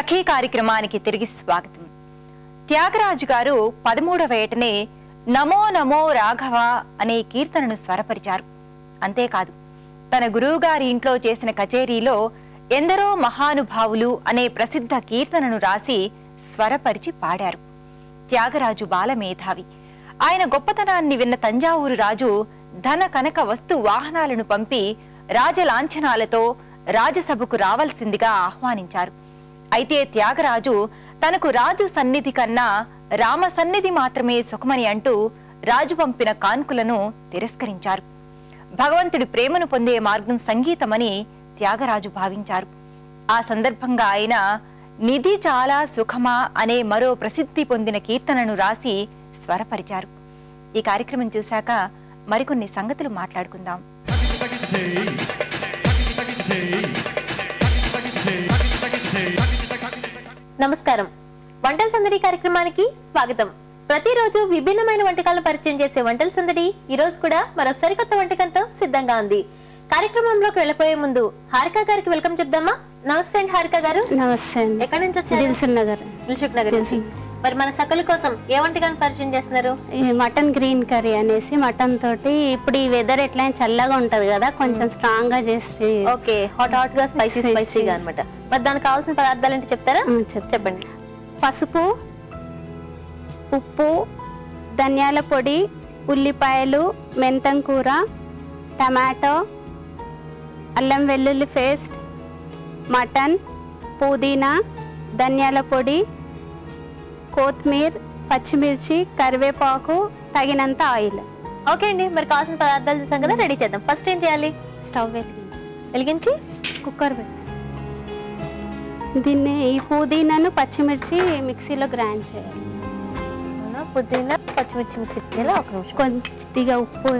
సఖీ కార్యక్రమానికి తిరిగి స్వాగతం. త్యాగరాజు గారు 13వ ఏటనే నమో నమో రాఘవ అనే కీర్తనను స్వరపరిచారు. అంతేకాదు, తన గురువుగారి ఇంట్లో చేసిన కచేరీలో ఎందరో మహానుభావులు అనే ప్రసిద్ధ కీర్తనను రాసి స్వరపరిచి పాడారు. త్యాగరాజు బాలమేధావి. ఆయన గొప్పతనాన్ని విన్న తంజావూరు రాజు ధన కనక వస్తు వాహనాలను పంపి రాజలాంఛనాలతో రాజసభకు రావాల్సిందిగా ఆహ్వానించారు. అయితే త్యాగరాజు తనకు రాజు సన్నిధి కన్నా రామ సన్నిధి మాత్రమే సుఖమని అంటూ రాజు పంపిన కాన్కులను తిరస్కరించారు. భగవంతుడి ప్రేమను పొందే మార్గం సంగీతమని త్యాగరాజు భావించారు. ఆ సందర్భంగా ఆయన నిధి చాలా సుఖమా అనే మరో ప్రసిద్ధి పొందిన కీర్తనను రాసి స్వరపరిచారు. ఈ కార్యక్రమం చూశాక మరికొన్ని సంగతులు మాట్లాడుకుందాం. నమస్కారం. వంటల సందడి కార్యక్రమానికి స్వాగతం. ప్రతిరోజు విభిన్నమైన వంటకాలను పరిచయం చేసే వంటల సందడి ఈ రోజు కూడా మరో సరికొత్త వంటకంతో సిద్ధంగా ఉంది. కార్యక్రమంలోకి వెళ్ళిపోయే ముందు హారిక గారికి వెల్కమ్ చెప్దామా? నమస్తే అండి హారిక గారు. నమస్తే. ఎక్కడి నుంచి వచ్చారు? దిల్సుఖ్ నగర్ నుంచి. మరి మన సకల కోసం ఏ వంటకాన్ని పరిచయం చేస్తున్నారు? మటన్ గ్రీన్ కర్రీ అనేసి మటన్ తోటి. ఇప్పుడు ఈ వెదర్ ఎట్లా చల్లగా ఉంటది కదా, కొంచెం స్ట్రాంగ్ గా చేసి. ఓకే, హాట్ హాట్ గా స్పైసీగా అన్నమాట. మరి దానికి కావాల్సిన పదార్థాలు ఏంటి చెప్తారా? చెప్పండి. పసుపు, ఉప్పు, ధనియాల పొడి, ఉల్లిపాయలు, మెంతం కూర, టమాటో, అల్లం వెల్లుల్లి పేస్ట్, మటన్, పుదీనా, ధనియాల పొడి, కొత్తిమీర, పచ్చిమిర్చి, కరివేపాకు, తగినంత ఆయిల్. ఓకే అండి, మరి కావాల్సిన పదార్థాలు చూసాం కదా, రెడీ చేద్దాం. ఫస్ట్ ఏం చేయాలి? స్టవ్ వెలిగించి కుక్కర్ పెట్టి దీన్ని ఈ పుదీనాను పచ్చిమిర్చి మిక్సీలో గ్రైండ్ చేయాలి. పుదీనా పచ్చిమిర్చి మిక్సీ చేయాలి. ఒక నిమిషం. కొద్దిగా ఉప్పు.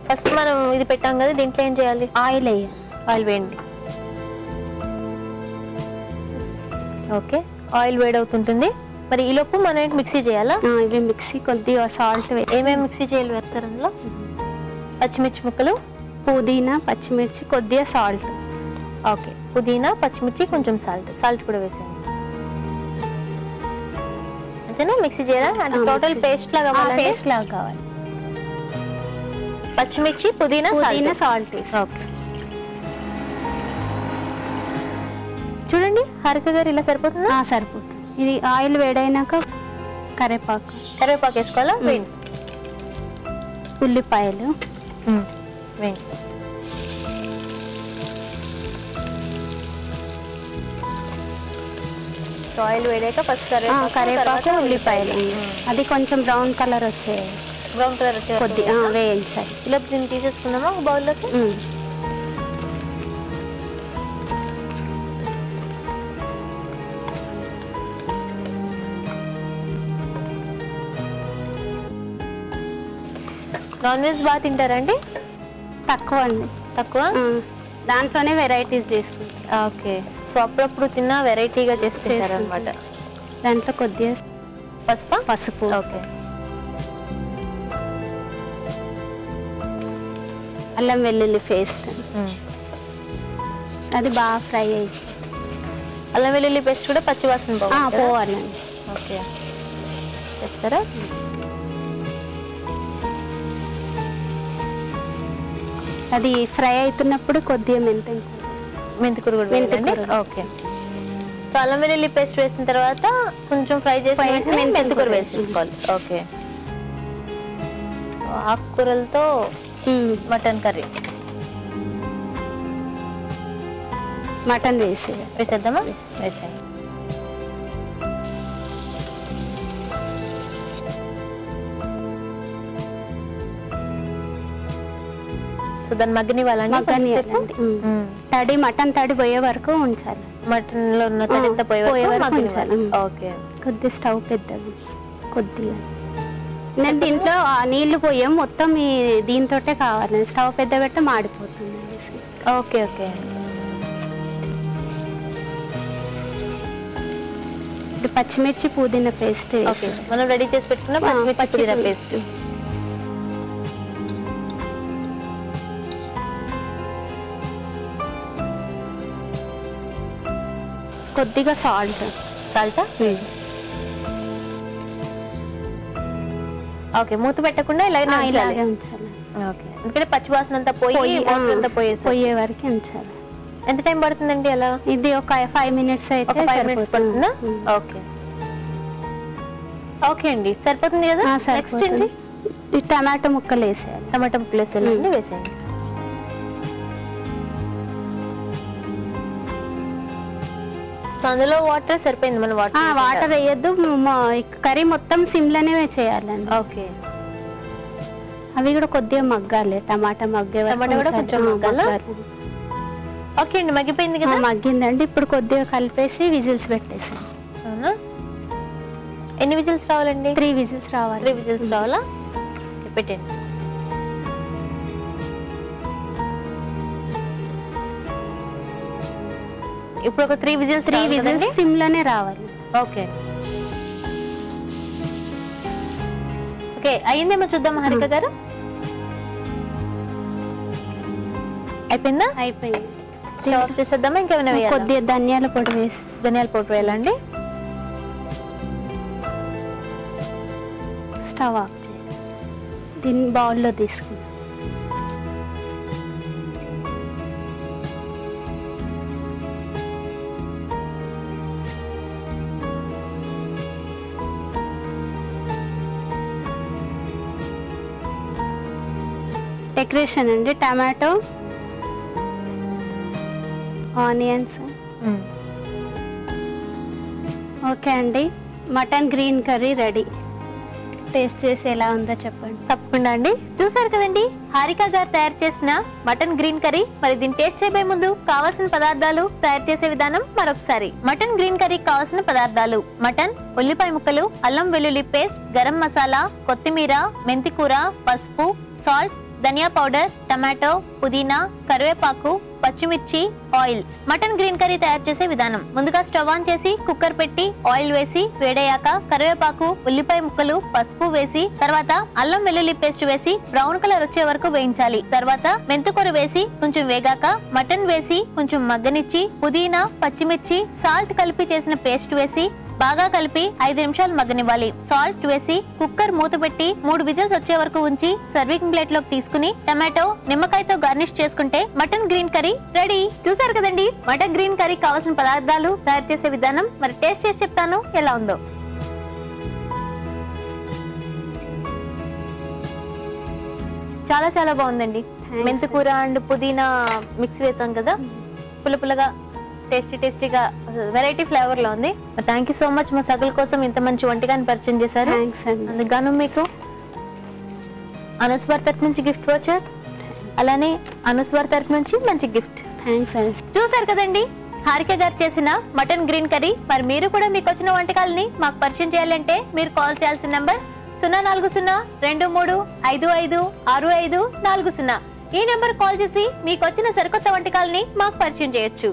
ఫస్ట్ మనం ఇది పెట్టాం కదా, దీంట్లో ఏం చేయాలి? ఆయిల్ వేయాలి. ఆయిల్ వేయండి. ఓకే, ఆయిల్ వేడవుతుంటుంది. మరి ఈ లోపు మనం మిక్సీ చేయాలా? ఇవి మిక్సీ, కొద్దిగా సాల్ట్. ఏమేమి మిక్సీ చేయాలి వేస్తారు అందులో? పచ్చిమిర్చి ముక్కలు, పుదీనా, పచ్చిమిర్చి, కొద్దిగా సాల్ట్. ఓకే, పుదీనా, పచ్చిమిర్చి, కొంచెం సాల్ట్ కూడా వేసేయండి. అంతేనా? మిక్సీ చేయాలా? అంటే టోటల్ పేస్ట్ లాగా కావాలి. పచ్చిమిర్చి, పుదీనా, సాల్ట్. ఓకే, చూడండి హారిక గారు, ఇలా సరిపోతుందా? సరిపోతుంది. ఇది ఆయిల్ వేడైనాక కరివేపాకు వేసుకోవాలా? వేయండి. ఉల్లిపాయలు వేయండి. ఆయిల్ వేడాక ఫస్ట్ కరివేపాకు, ఉల్లిపాయలు. అది కొంచెం బ్రౌన్ కలర్ వచ్చే కొద్దిగా వేయించాలి. ఇలా దీన్ని తీసేసుకుందామా ఒక బౌల్లోకి? నాన్ వెజ్ బాగా తింటారండి? తక్కువ అండి. తక్కువ? దాంట్లోనే వెరైటీస్ చేస్తుంది. ఓకే, సో అప్పుడప్పుడు తిన్నా వెరైటీగా చేస్తుంటారు అనమాట. దాంట్లో కొద్దిగా పసుపు. ఓకే, అల్లం వెల్లుల్లి పేస్ట్. అది బాగా ఫ్రై అయ్యి. అల్లం వెల్లుల్లి పేస్ట్ కూడా పచ్చివాసన పోవాలండి. ఓకే, చేస్తారా? అది ఫ్రై అవుతున్నప్పుడు కొద్దిగా మెంతికూర కూడా వేయాలండి. ఓకే, సో అల్లం వెల్లుల్లి పేస్ట్ వేసిన తర్వాత కొంచెం ఫ్రై చేసి మెంతికూర వేసేసుకోవాలి. ఓకే, ఆకుకూరలతో మటన్ కర్రీ. మటన్ వేసేద్దామా? వేసేయండి. దాన్ని మగ్గనివ్వాలండి. తడి మటన్ తడి పోయే వరకు ఉంచాలి. మటన్ లో ఉన్న తడి అంతా పోయే వరకు ఉంచాలి. ఓకే, కొద్ది స్టవ్ పెద్దది కొద్దిగా. దీంట్లో నీళ్లు పోయాం మొత్తం దీంతోటే కావాలి. స్టవ్ పెద్ద పెడితే మాడిపోతుంది. ఓకే ఓకే, ఇప్పుడు పచ్చిమిర్చి, పుదీనా పేస్ట్. ఓకే, మనం రెడీ చేసి పెట్టుకున్న పచ్చిమిర్చి, పుదీనా పేస్ట్. కొద్దిగా సాల్ట్. సాల్టా? ఓకే, మూత పెట్టకుండా ఇలాగే ఉంచాలి. ఓకే, ఎందుకంటే పచ్చివాసన అంతా పోయి వాటర్ అంతా పోయే వరకు ఉంచాలి. ఎంత టైం పడుతుందండి అలా? ఇది ఒక 5 minutes అయితే 5 minutes పడుతుందా? ఓకే ఓకే అండి, సరిపోతుంది కదా. నెక్స్ట్ అండి ఈ టమాటో ముక్కలు వేసేయాలి. టమాటో ముక్కలు వేసేయాలండి, వేసేయండి. సో అందులో వాటర్ సరిపోయింది, మన వాటర్ వేయద్దు. కర్రీ మొత్తం సిమ్లోనే చేయాలండి. ఓకే, అవి కూడా కొద్దిగా మగ్గాలి. టమాటా కూడా కొంచెం మగ్గాలి. ఓకే అండి, మగ్గిపోయింది కదా. మగ్గిందండి. ఇప్పుడు కొద్దిగా కలిపేసి విజిల్స్ పెట్టేసాను. అవునా? ఎన్ని విజిల్స్ రావాలండి? 3 విజిల్స్ రావాలి. 3 విజిల్స్ రావాలా? పెట్టండి. ఇప్పుడు ఒక 3 విజిల్స్ సిమ్ లోనే రావాలి. ఓకే ఓకే, అయ్యిందేమో చూద్దాం హారిక గారు. అయిపోయిందా? అయిపోయింది. స్టవ్ తీసేద్దామా? ఇంకేమైనా వేయాలా? కొద్దిగా ధనియాల పొడి వేయాలండి. స్టవ్ ఆఫ్ చేయాలి. దీన్ని బౌల్లో తీసుకుంటాం. డెకరేషన్ అండి, టమాటో, ఆనియన్స్. ఓకే అండి, mutton green curry ready. Taste చేసి ఎలా ఉందో చెప్పండి. తప్పకుండా అండి. చూసారు కదండి హారిక గారు తయారు చేసిన మటన్ గ్రీన్ కర్రీ. మరి దీన్ని టేస్ట్ చేయబోయే ముందు కావాల్సిన పదార్థాలు, తయారు చేసే విధానం మరొకసారి. మటన్ గ్రీన్ కర్రీ కావాల్సిన పదార్థాలు: మటన్, ఉల్లిపాయ ముక్కలు, అల్లం వెల్లుల్లి పేస్ట్, గరం మసాలా, కొత్తిమీర, మెంతికూర, పసుపు, సాల్ట్, ధనియా పౌడర్, టమాటో, పుదీనా, కరివేపాకు, పచ్చిమిర్చి, ఆయిల్. మటన్ గ్రీన్ కర్రీ తయారు చేసే విధానం: ముందుగా స్టవ్ ఆన్ చేసి కుక్కర్ పెట్టి ఆయిల్ వేసి వేడయ్యాక కరివేపాకు, ఉల్లిపాయ ముక్కలు, పసుపు వేసి తర్వాత అల్లం వెల్లుల్లి పేస్ట్ వేసి బ్రౌన్ కలర్ వచ్చే వరకు వేయించాలి. తర్వాత మెంతికూర వేసి కొంచెం వేగాక మటన్ వేసి కొంచెం మగ్గనిచ్చి పుదీనా, పచ్చిమిర్చి, సాల్ట్ కలిపి చేసిన పేస్ట్ వేసి బాగా కలిపి 5 నిమిషాలు మగ్గనివ్వాలి. సాల్ట్ వేసి కుక్కర్ మూత పెట్టి 3 విజిల్స్ వచ్చే వరకు ఉంచి సర్వింగ్ ప్లేట్ లోకి తీసుకుని టమాటో, నిమ్మకాయతో గార్నిష్ చేసుకుంటే మటన్ గ్రీన్ కర్రీ రెడీ. చూసారు కదండి మటన్ గ్రీన్ కర్రీ కావాల్సిన పదార్థాలు, తయారు చేసే విధానం. మరి టేస్ట్ చేసి చెప్తాను ఎలా ఉందో. చాలా చాలా బాగుందండి. మెంతికూర అండ్ పుదీనా మిక్స్ వేసాం కదా, పుల్లగా టేస్టీగా వెరైటీ ఫ్లేవర్ లో ఉంది. థ్యాంక్ యూ సో మచ్ మా సగల కోసం ఇంత మంచి వంటకాన్ని పరిచయం చేశారు. అందుకు మీకు అనుస్వార్ తరఫు నుంచి గిఫ్ట్ వచ్చారు, అలానే అనుస్వార్ తరఫు నుంచి మంచి గిఫ్ట్. చూసారు కదండి హారిక గారు చేసిన మటన్ గ్రీన్ కర్రీ. మరి మీరు కూడా మీకు వచ్చిన వంటకాలని మాకు పరిచయం చేయాలంటే మీరు కాల్ చేయాల్సిన నంబర్ 0402355556540. ఈ నెంబర్ కాల్ చేసి మీకు వచ్చిన సరికొత్త వంటకాలని మాకు పరిచయం చేయొచ్చు.